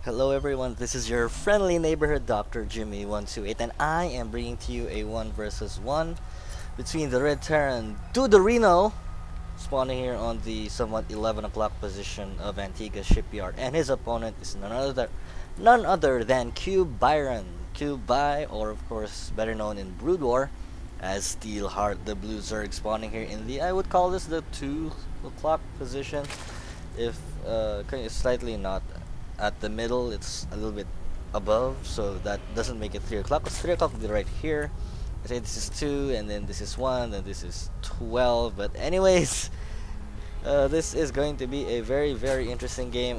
Hello everyone, this is your friendly neighborhood Dr. Jimmy128 and I am bringing to you a 1 versus 1 between the Red Terran Duderino, spawning here on the somewhat 11 o'clock position of Antigua Shipyard, and his opponent is none other than CubeByron, CubeBy, or of course better known in Brood War as Steelheart, the blue Zerg, spawning here in the, I would call this the 2 o'clock position, if slightly not at the middle, it's a little bit above, so that doesn't make it 3 o'clock. It's 3 o'clock would be right here. I say this is 2, and then this is 1, and this is 12. But anyways, this is going to be a very interesting game.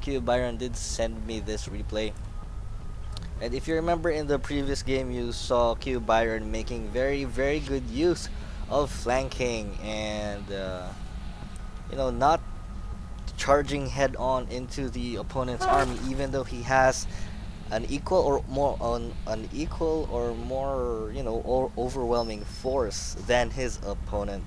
Q Byron did send me this replay, and if you remember in the previous game, you saw Q Byron making very good use of flanking and not charging head on into the opponent's army, even though he has an equal or more or overwhelming force than his opponent.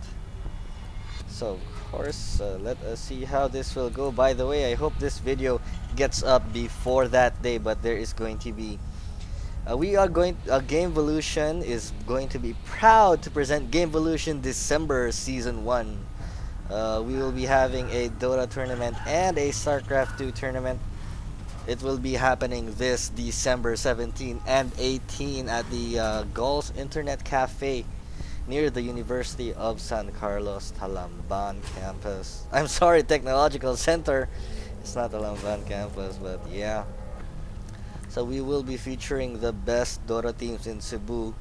So of course, let us see how this will go. By the way, I hope this video gets up before that day, but there is going to be Gamevolution is going to be proud to present Gamevolution December Season 1. We will be having a Dota tournament and a StarCraft 2 tournament. It will be happening this December 17 and 18 at the Gulls Internet Cafe near the University of San Carlos Talamban campus. I'm sorry, Technological Center. It's not Talamban campus, but yeah. So we will be featuring the best Dota teams in Cebu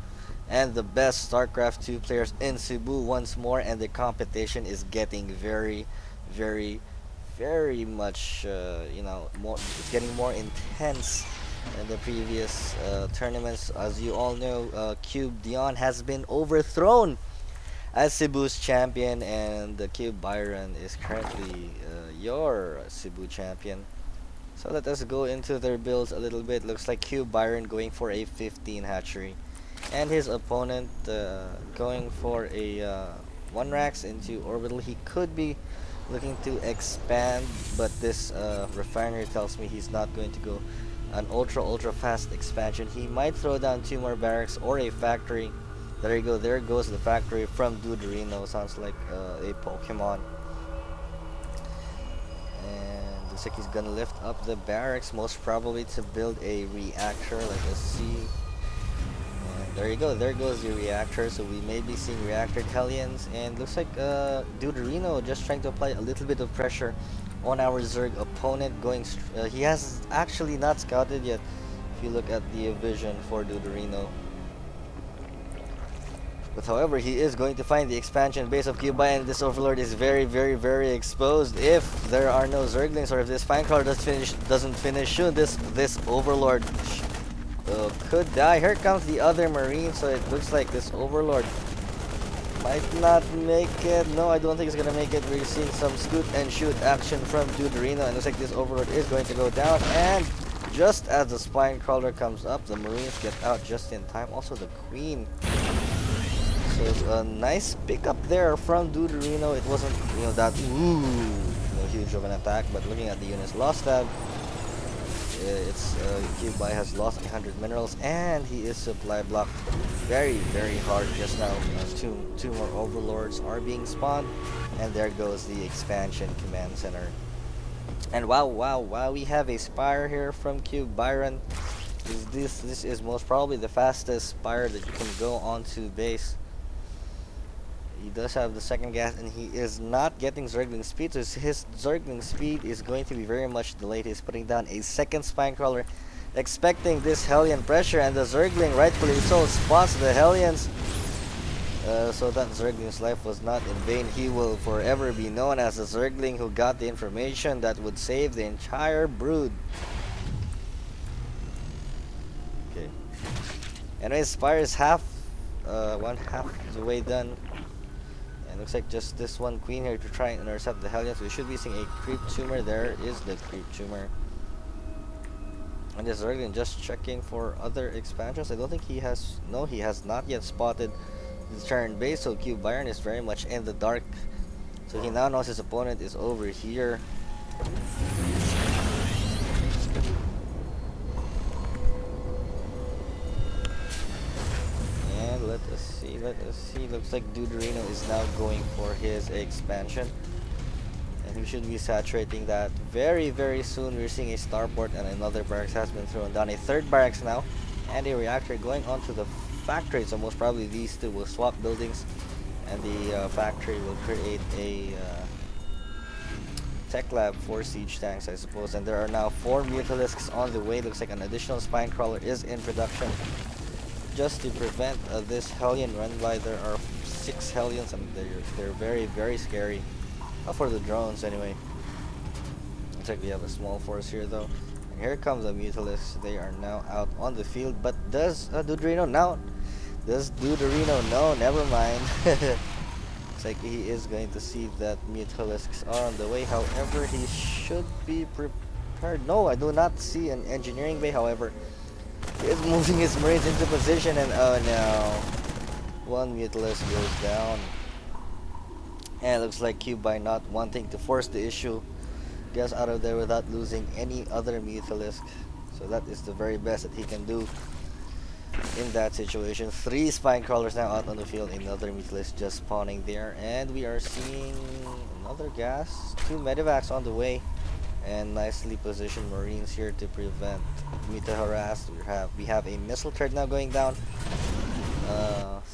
and the best StarCraft 2 players in Cebu once more, and the competition is getting very much more, it's getting more intense than the previous tournaments. As you all know, Cube Dion has been overthrown as Cebu's champion, and the Cube Byron is currently your Cebu champion. So let us go into their builds a little bit. Looks like Cube Byron going for a 15 hatchery, and his opponent going for a 1 racks into orbital. He could be looking to expand, but this refinery tells me he's not going to go an ultra fast expansion. He might throw down 2 more barracks or a factory. There you go, there goes the factory from Duderino. Sounds like a Pokemon. And looks like he's gonna lift up the barracks, most probably to build a reactor. Let us see. There you go, there goes the reactor. So we may be seeing reactor Hellions, and looks like Duderino just trying to apply a little bit of pressure on our Zerg opponent. He has actually not scouted yet, if you look at the vision for Duderino. But however, he is going to find the expansion base of CubeBy, and this Overlord is very exposed. If there are no Zerglings, or if this Finecrawler doesn't finish soon, this Overlord could die. Here comes the other Marine, so it looks like this Overlord might not make it. No, I don't think it's gonna make it. We're seeing some scoot and shoot action from Duderino, and it looks like this Overlord is going to go down. And just as the Spine Crawler comes up, the Marines get out just in time. Also the Queen. So it's a nice pickup there from Duderino. It wasn't that huge of an attack, but looking at the units lost tab, it's CubeBy has lost 100 minerals, and he is supply blocked very hard just now. Two more Overlords are being spawned, and there goes the expansion command center. And wow, we have a Spire here from Cube Byron. This is most probably the fastest Spire that you can go onto base. He does have the second gas, and he is not getting Zergling speed, so his Zergling speed is going to be very much delayed. He's putting down a second Spinecrawler, expecting this Hellion pressure, and the Zergling, rightfully so, spots the Hellions. So that Zergling's life was not in vain. He will forever be known as the Zergling who got the information that would save the entire brood. Okay. Anyways, Spire is one half of the way done. Looks like just this one Queen here to try and intercept the Hellions. We should be seeing a Creep Tumor. There is the Creep Tumor. And this Zerglin just checking for other expansions. I don't think he has. No, he has not yet spotted the turn base. So Cube Byron is very much in the dark. So he now knows his opponent is over here. let us see. Looks like Duderino is now going for his expansion. And we should be saturating that very, very soon. We're seeing a starport and another barracks has been thrown down. A third barracks now. And a reactor going onto the factory. So most probably these two will swap buildings. And the factory will create a tech lab for siege tanks, I suppose. And there are now 4 mutalisks on the way. Looks like an additional spine crawler is in production. Just to prevent this Hellion run by, there are 6 Hellions and they're very, very scary. For the drones anyway. Looks like we have a small force here though. And here comes the mutalisks. They are now out on the field. But does Duderino now? Does Duderino? No, never mind. Looks like he is going to see that mutalisks are on the way. However, he should be prepared. No, I do not see an engineering bay. However, he is moving his marines into position, and oh no, one mutalisk goes down. And it looks like CubeBy not wanting to force the issue gets out of there without losing any other mutalisk. So that is the very best that he can do in that situation. 3 spine crawlers now out on the field. Another mutalisk just spawning there. And we are seeing another gas. 2 medevacs on the way. And nicely positioned marines here to prevent muta harass. We have a missile turret now going down.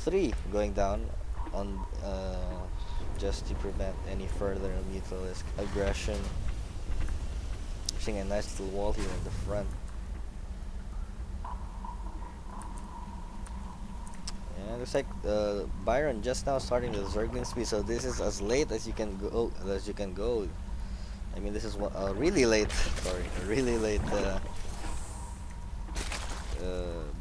3 going down on just to prevent any further mutalisk aggression. Seeing a nice little wall here in the front. And it looks like Byron just now starting the Zergling speed, so this is as late as you can go. I mean, this is really late. Sorry, really late.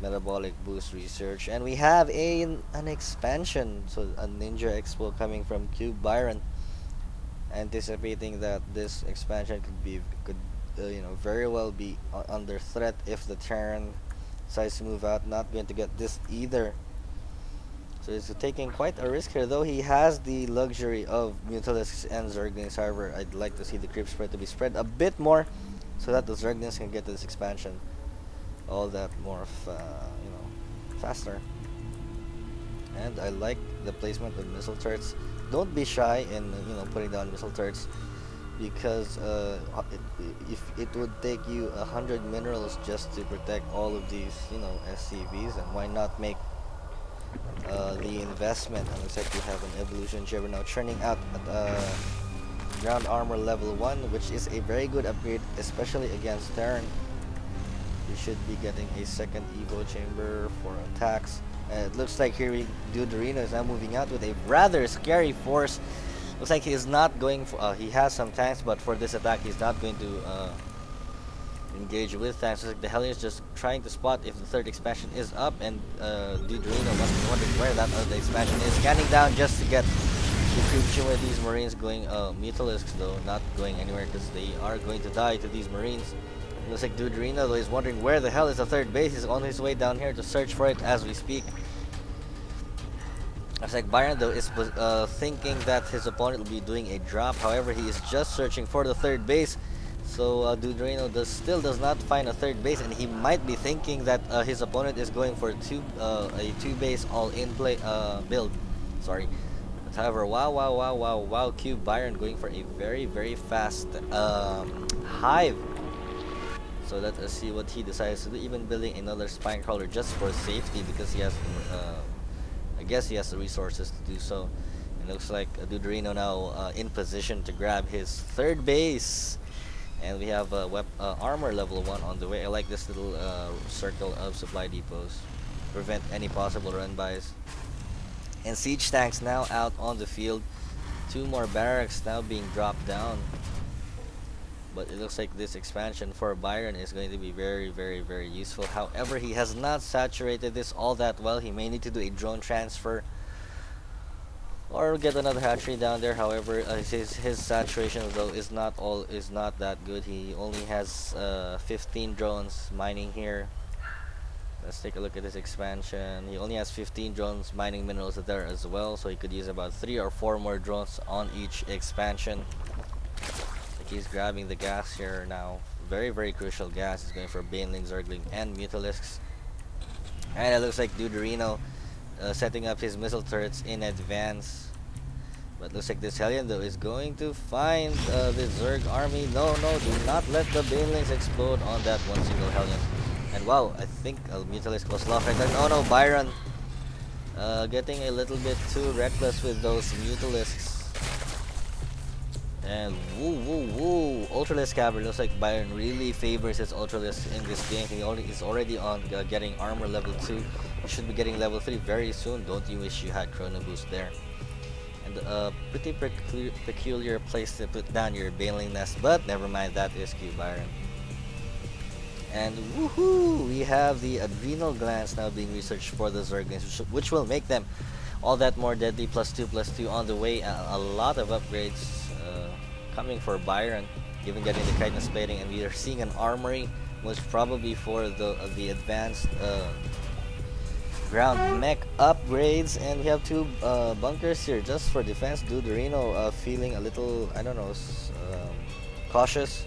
Metabolic boost research, and we have an expansion, so a Ninja Expo coming from CubeBy, anticipating that this expansion could very well be under threat if the Terran decides to move out. Not going to get this either, so he's taking quite a risk here, though he has the luxury of mutalisks and Zerglings. However, I'd like to see the creep spread to be spread a bit more so that the Zerglings can get to this expansion all that more faster. And I like the placement of missile turrets. Don't be shy in putting down missile turrets, because if it would take you 100 minerals just to protect all of these SCVs, and why not make the investment? And looks like we have an evolution chamber now churning out ground armor level 1, which is a very good upgrade, especially against Terran. We should be getting a second Evo chamber for attacks. And it looks like here Duderino is now moving out with a rather scary force. Looks like he is not going for, he has some tanks, but for this attack he's not going to engage with tanks. Looks like the Hellion is just trying to spot if the third expansion is up, and Duderino must be wondering where that other expansion is. Scanning down just to get the creep with these marines going, mutalisks though, not going anywhere because they are going to die to these marines. Looks like Duderino though is wondering where the hell is the third base. He's on his way down here to search for it as we speak. Looks like Byron though is thinking that his opponent will be doing a drop. However, he is just searching for the third base. So Duderino still does not find a third base, and he might be thinking that his opponent is going for a 2 base all-in play build. Sorry. However, wow, CubeBy going for a very, very fast hive. So let us see what he decides to do, even building another spine crawler just for safety, because he has, I guess he has the resources to do so. And it looks like Duderino now in position to grab his third base. And we have armor level 1 on the way. I like this little circle of supply depots. Prevent any possible run-bys. And siege tanks now out on the field. 2 more barracks now being dropped down. But it looks like this expansion for Byron is going to be very, very, very useful. However, he has not saturated this all that well. He may need to do a drone transfer or get another hatchery down there. However, his saturation though is not that good. He only has 15 drones mining here. Let's take a look at this expansion. He only has 15 drones mining minerals there as well, so he could use about 3 or 4 more drones on each expansion. He's grabbing the gas here now. Very, very crucial gas. He's going for Baneling, Zergling, and Mutalisks. And it looks like Duderino setting up his missile turrets in advance. But looks like this Hellion though is going to find the Zerg army. No, no, do not let the Banelings explode on that one single Hellion. And wow, I think Mutalisk was lost right there. Oh no, Byron getting a little bit too reckless with those Mutalisks. And woo woo woo, Ultralisk Cavern. Looks like Byron really favors his Ultralisk in this game. He is already on getting armor level 2. He should be getting level 3 very soon. Don't you wish you had Chrono Boost there? And pretty peculiar place to put down your Baneling Nest, but never mind, that is CubeBy. And woohoo! We have the adrenal glands now being researched for the Zerglings, which will make them all that more deadly. +2/+2 on the way. A lot of upgrades coming for Byron, even getting the chitinous plating, and we are seeing an armory, most probably for the advanced ground mech upgrades. And we have 2 bunkers here just for defense. Duderino feeling a little, I don't know, cautious,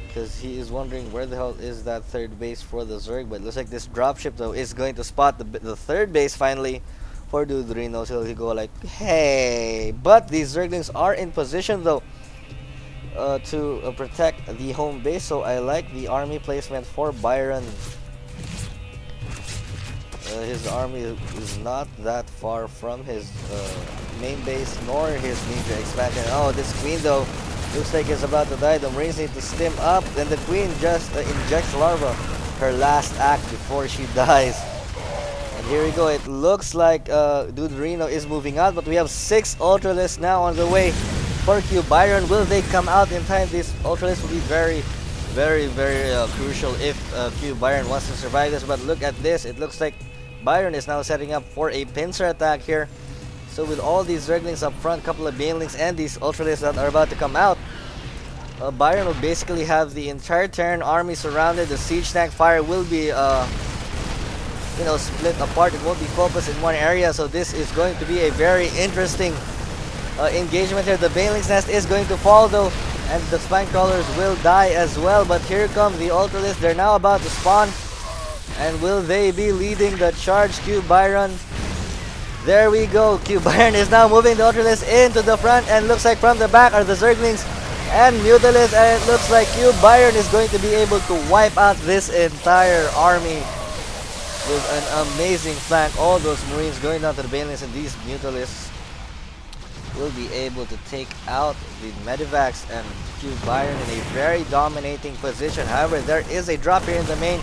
because he is wondering where the hell is that 3rd base for the Zerg. But it looks like this dropship though is going to spot the 3rd base finally for Duderino. So he'll go like, hey. But these Zerglings are in position though to protect the home base. So I like the army placement for Byron. His army is not that far from his main base nor his ninja expansion. Oh, this queen though looks like it's about to die. The Marines need to stim up. Then the queen just injects larva, her last act before she dies. And here we go. It looks like Duderino is moving out, but we have 6 Ultralisks now on the way for CubeBy. Will they come out in time? This Ultralisk will be very crucial if CubeBy wants to survive this. But look at this. It looks like Byron is now setting up for a pincer attack here. So with all these Zerglings up front, couple of Banelings, and these Ultralisks that are about to come out, Byron will basically have the entire Terran army surrounded. The siege tank fire will be split apart. It won't be focused in one area. So this is going to be a very interesting engagement here. The Baneling's nest is going to fall though, and the spine crawlers will die as well. But here come the Ultralisks. They're now about to spawn. And will they be leading the charge? CubeBy. There we go. CubeBy is now moving the Ultralisks into the front, and looks like from the back are the Zerglings and Mutalisks, and it looks like CubeBy is going to be able to wipe out this entire army with an amazing flank. All those Marines going down to the Banelings, and these Mutalisks will be able to take out the Medivacs and CubeBy in a very dominating position. However, there is a drop here in the main,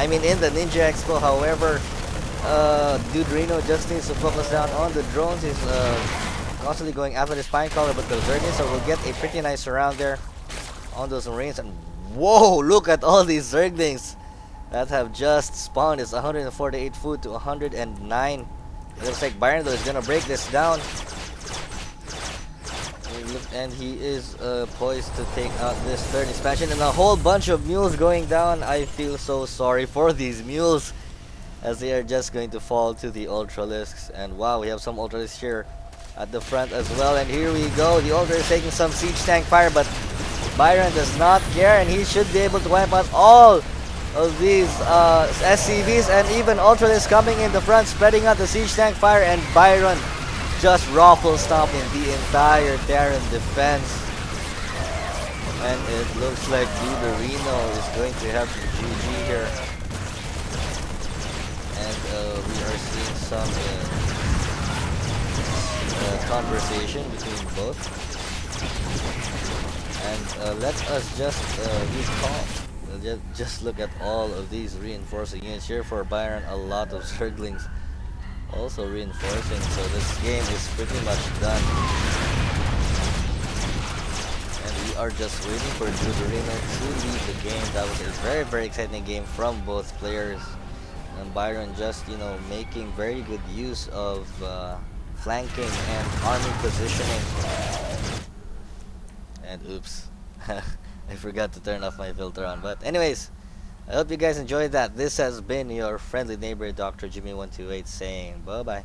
in the Ninja Expo. However, Duderino just needs to focus down on the drones. He's constantly going after the spine crawler, but the Zerglings, so we'll get a pretty nice surround there on those Marines. And whoa, look at all these Zerglings that have just spawned. It's 148 food to 109. It looks like Byron though is gonna break this down. And he is poised to take out this 3rd expansion, and a whole bunch of mules going down. I feel so sorry for these mules, as they are just going to fall to the Ultralisks. And wow, we have some Ultralisks here at the front as well. And here we go. The Ultra is taking some siege tank fire, but Byron does not care, and he should be able to wipe out all of these SCVs, and even Ultralisks coming in the front, spreading out the siege tank fire, and Byron just raffle stomping the entire Terran defense. And it looks like Duderino is going to have some GG here. And we are seeing some conversation between both. And let us just recall. Just look at all of these reinforcing units here for Byron. A lot of Zerglings also reinforcing, so this game is pretty much done. And we are just waiting for Duderino to lead the game. That was a very exciting game from both players. And Byron just, making very good use of flanking and army positioning. And oops, I forgot to turn off my filter on. But anyways, I hope you guys enjoyed that. This has been your friendly neighbor, Dr. Jimmy128, saying bye-bye.